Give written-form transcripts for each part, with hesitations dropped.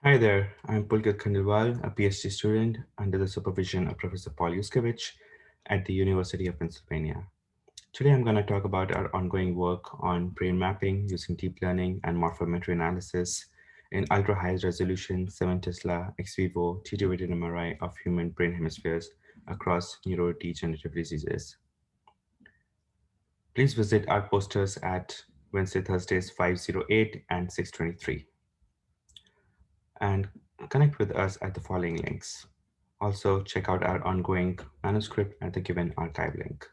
Hi there, I'm Pulkit Khandelwal, a PhD student under the supervision of Professor Paul Yuskevich at the University of Pennsylvania. Today I'm going to talk about our ongoing work on brain mapping using deep learning and morphometry analysis in ultra-high resolution 7 Tesla ex vivo T2-weighted MRI of human brain hemispheres across neurodegenerative diseases. Please visit our posters at Wednesday, Thursdays 508 and 623. And connect with us at the following links. Also, check out our ongoing manuscript at the given archive link.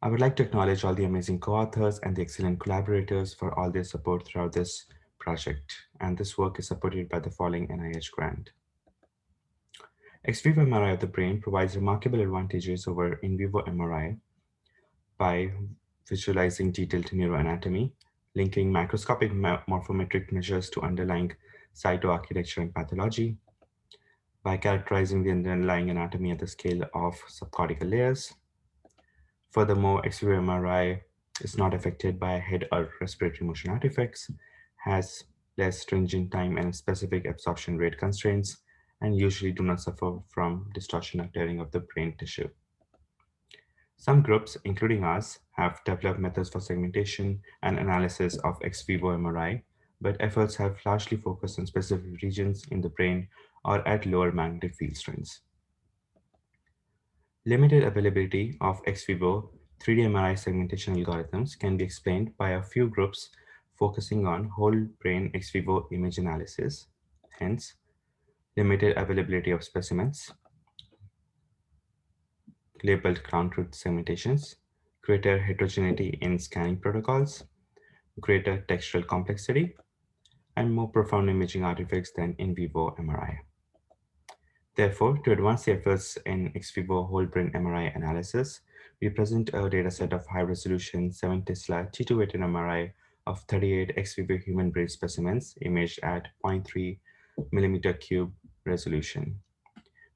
I would like to acknowledge all the amazing co-authors and the excellent collaborators for all their support throughout this project. And this work is supported by the following NIH grant. Ex vivo MRI of the brain provides remarkable advantages over in vivo MRI by visualizing detailed neuroanatomy, linking macroscopic morphometric measures to underlying cytoarchitecture and pathology, by characterizing the underlying anatomy at the scale of subcortical layers. Furthermore, ex vivo MRI is not affected by head or respiratory motion artifacts, has less stringent time and specific absorption rate constraints, and usually do not suffer from distortion or tearing of the brain tissue. Some groups, including us, have developed methods for segmentation and analysis of ex vivo MRI, but efforts have largely focused on specific regions in the brain or at lower magnetic field strengths. Limited availability of ex vivo 3D MRI segmentation algorithms can be explained by a few groups focusing on whole brain ex vivo image analysis, hence limited availability of specimens, labeled ground truth segmentations, greater heterogeneity in scanning protocols, greater textural complexity, and more profound imaging artifacts than in vivo MRI. Therefore, to advance the efforts in ex vivo whole brain MRI analysis, we present a dataset of high-resolution 7 Tesla T2-weighted MRI of 38 ex vivo human brain specimens imaged at 0.3 millimeter cube resolution.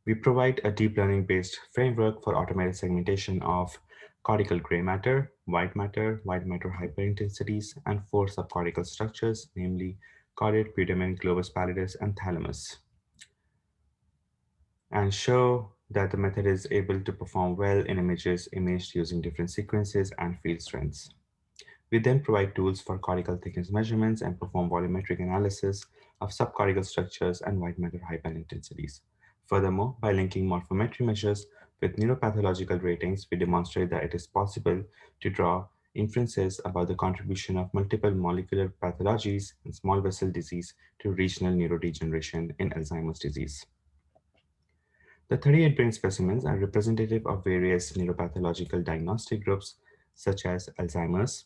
We provide a deep learning-based framework for automated segmentation of cortical gray matter, white matter hyperintensities, and 4 subcortical structures, namely caudate, putamen, globus pallidus, and thalamus, and show that the method is able to perform well in images imaged using different sequences and field strengths. We then provide tools for cortical thickness measurements and perform volumetric analysis of subcortical structures and white matter hyperintensities. Furthermore, by linking morphometry measures with neuropathological ratings, we demonstrate that it is possible to draw inferences about the contribution of multiple molecular pathologies in small vessel disease to regional neurodegeneration in Alzheimer's disease. The 38 brain specimens are representative of various neuropathological diagnostic groups such as Alzheimer's,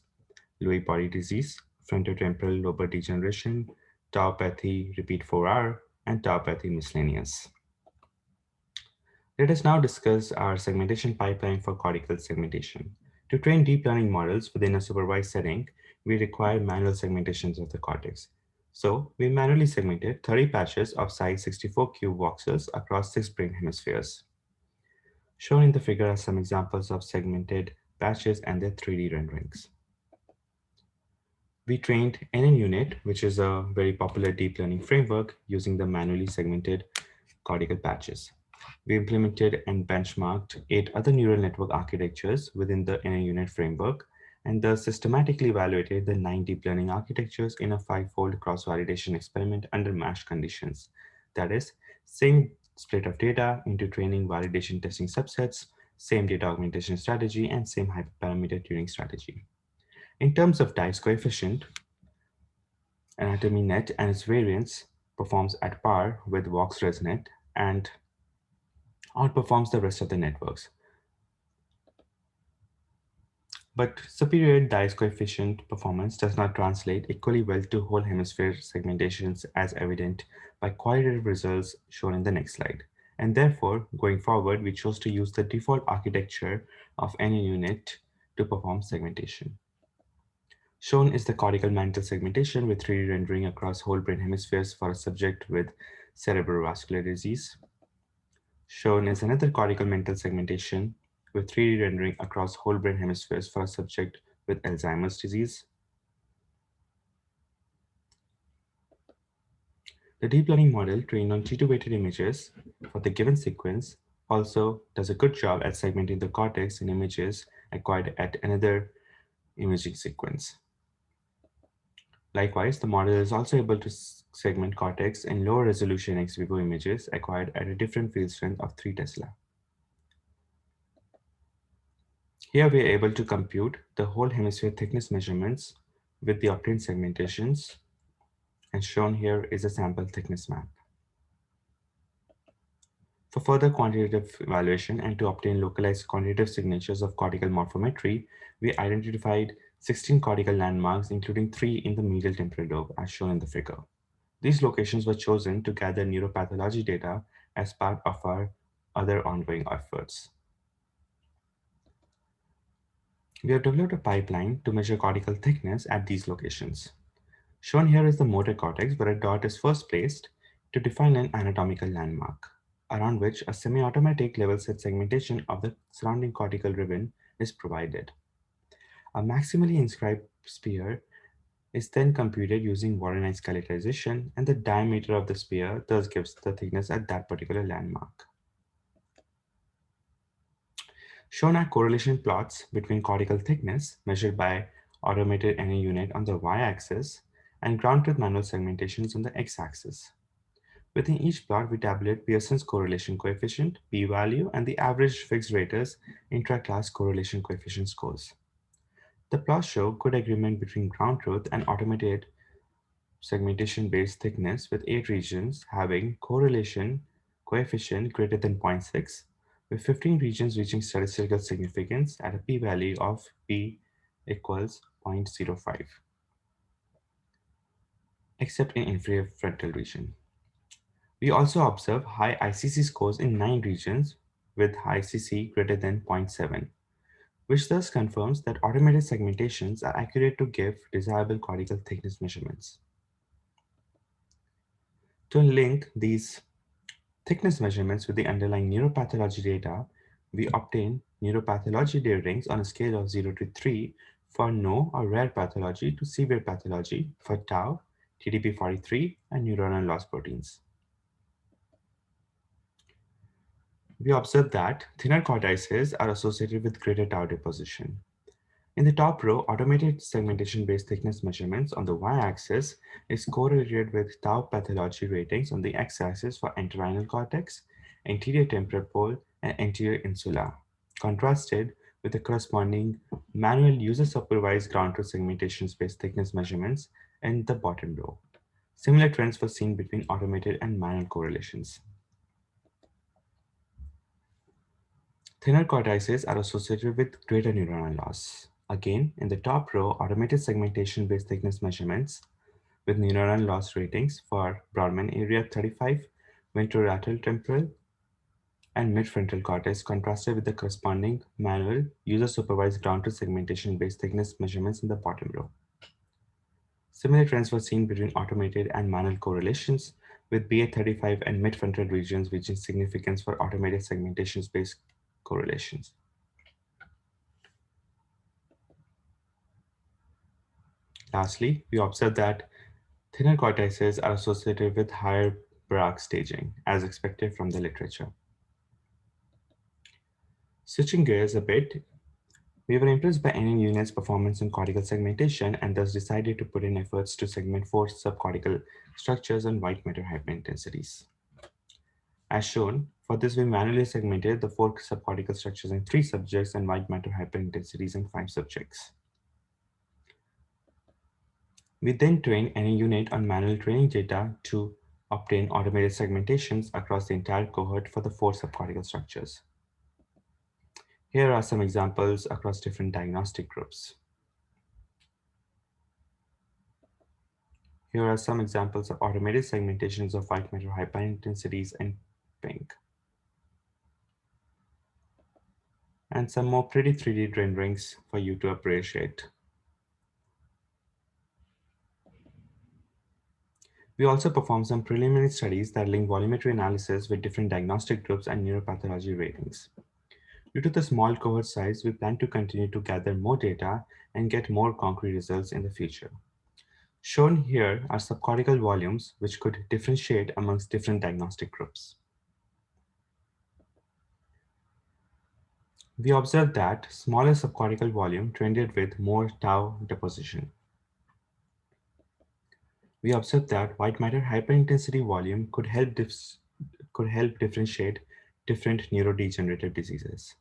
Lewy body disease, frontotemporal lobar degeneration, tauopathy repeat 4R, and tauopathy miscellaneous. Let us now discuss our segmentation pipeline for cortical segmentation. To train deep learning models within a supervised setting, we require manual segmentations of the cortex. So we manually segmented 30 patches of size 64 cube voxels across 6 brain hemispheres. Shown in the figure are some examples of segmented patches and their 3D renderings. We trained NNUnit, which is a very popular deep learning framework using the manually segmented cortical patches. We implemented and benchmarked 8 other neural network architectures within the NNUnit framework, and thus systematically evaluated the 9 deep learning architectures in a 5-fold cross-validation experiment under matched conditions. That is, same split of data into training validation testing subsets, same data augmentation strategy, and same hyperparameter tuning strategy. In terms of Dice coefficient, AnatomyNet and its variants performs at par with VoxResNet and outperforms the rest of the networks. But superior Dice coefficient performance does not translate equally well to whole hemisphere segmentations as evident by qualitative results shown in the next slide. And therefore, going forward, we chose to use the default architecture of any unit to perform segmentation. Shown is the cortical mantle segmentation with 3D rendering across whole brain hemispheres for a subject with cerebrovascular disease. Shown is another cortical mantle segmentation with 3D rendering across whole brain hemispheres for a subject with Alzheimer's disease. The deep learning model trained on T2-weighted images for the given sequence also does a good job at segmenting the cortex in images acquired at another imaging sequence. Likewise, the model is also able to segment cortex in lower resolution ex vivo images acquired at a different field strength of 3 Tesla. Here we are able to compute the whole hemisphere thickness measurements with the obtained segmentations, and shown here is a sample thickness map. For further quantitative evaluation and to obtain localized quantitative signatures of cortical morphometry, we identified 16 cortical landmarks, including 3 in the medial temporal lobe, as shown in the figure. These locations were chosen to gather neuropathology data as part of our other ongoing efforts. We have developed a pipeline to measure cortical thickness at these locations. Shown here is the motor cortex, where a dot is first placed to define an anatomical landmark, around which a semi-automatic level set segmentation of the surrounding cortical ribbon is provided. A maximally inscribed sphere is then computed using Voronoi scalitarization, and the diameter of the sphere thus gives the thickness at that particular landmark. Shown are correlation plots between cortical thickness measured by automated NA unit on the y-axis and ground truth manual segmentations on the x-axis. Within each plot, we tabulate Pearson's correlation coefficient, p-value, and the average fixed raters intra-class correlation coefficient scores. The plots show good agreement between ground truth and automated segmentation-based thickness, with 8 regions having correlation coefficient greater than 0.6, with 15 regions reaching statistical significance at a p-value of p equals 0.05, except in inferior frontal region. We also observe high ICC scores in 9 regions with ICC greater than 0.7, which thus confirms that automated segmentations are accurate to give desirable cortical thickness measurements. To link these thickness measurements with the underlying neuropathology data, we obtain neuropathology day rings on a scale of 0 to 3 for no or rare pathology to severe pathology for tau, TDP43, and neuronal loss proteins. We observe that thinner cortices are associated with greater tau deposition. In the top row, automated segmentation-based thickness measurements on the y-axis is correlated with tau pathology ratings on the x-axis for entorhinal cortex, anterior temporal pole, and anterior insula, contrasted with the corresponding manual user-supervised ground truth segmentations-based thickness measurements in the bottom row. Similar trends were seen between automated and manual correlations. Thinner cortices are associated with greater neuronal loss. Again, in the top row, automated segmentation-based thickness measurements with neuronal loss ratings for Brodmann area 35, ventrolateral temporal, and midfrontal cortex contrasted with the corresponding manual user-supervised ground truth segmentation-based thickness measurements in the bottom row. Similar trends were seen between automated and manual correlations, with BA35 and midfrontal regions reaching significance for automated segmentations-based correlations. Lastly, we observe that thinner cortices are associated with higher Bragg staging, as expected from the literature. Switching gears a bit, we were impressed by NN unit's performance in cortical segmentation and thus decided to put in efforts to segment 4 subcortical structures on white matter hyperintensities. As shown, for this we manually segmented the 4 subcortical structures in 3 subjects and white matter hyperintensities in 5 subjects. We then trained any unit on manual training data to obtain automated segmentations across the entire cohort for the 4 subcortical structures. Here are some examples across different diagnostic groups. Here are some examples of automated segmentations of white matter hyperintensities in pink. And some more pretty 3D renderings for you to appreciate. We also performed some preliminary studies that link volumetry analysis with different diagnostic groups and neuropathology ratings. Due to the small cohort size, we plan to continue to gather more data and get more concrete results in the future. Shown here are subcortical volumes which could differentiate amongst different diagnostic groups. We observed that smaller subcortical volume trended with more tau deposition. We observed that white matter hyperintensity volume could help differentiate different neurodegenerative diseases.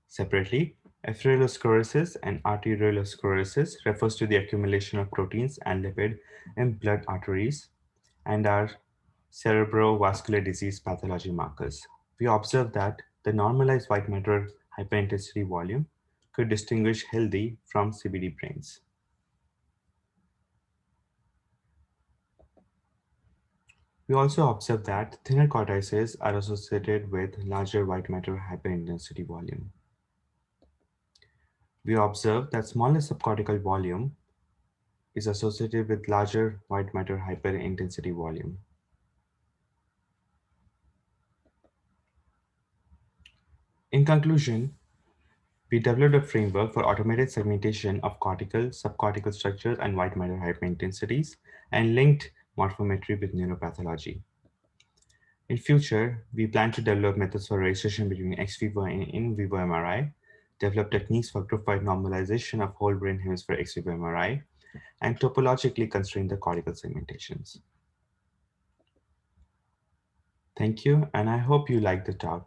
Separately, atherosclerosis and arteriolosclerosis refers to the accumulation of proteins and lipid in blood arteries and are cerebrovascular disease pathology markers. We observed that the normalized white matter hyperintensity volume could distinguish healthy from CBD brains. We also observed that thinner cortices are associated with larger white matter hyperintensity volume. We observed that smaller subcortical volume is associated with larger white matter hyperintensity volume. In conclusion, we developed a framework for automated segmentation of cortical, subcortical structures and white matter hyperintensities and linked morphometry with neuropathology. In future, we plan to develop methods for registration between ex vivo and in vivo MRI, develop techniques for group-wide normalization of whole brain hemisphere ex vivo MRI, and topologically constrain the cortical segmentations. Thank you, and I hope you liked the talk.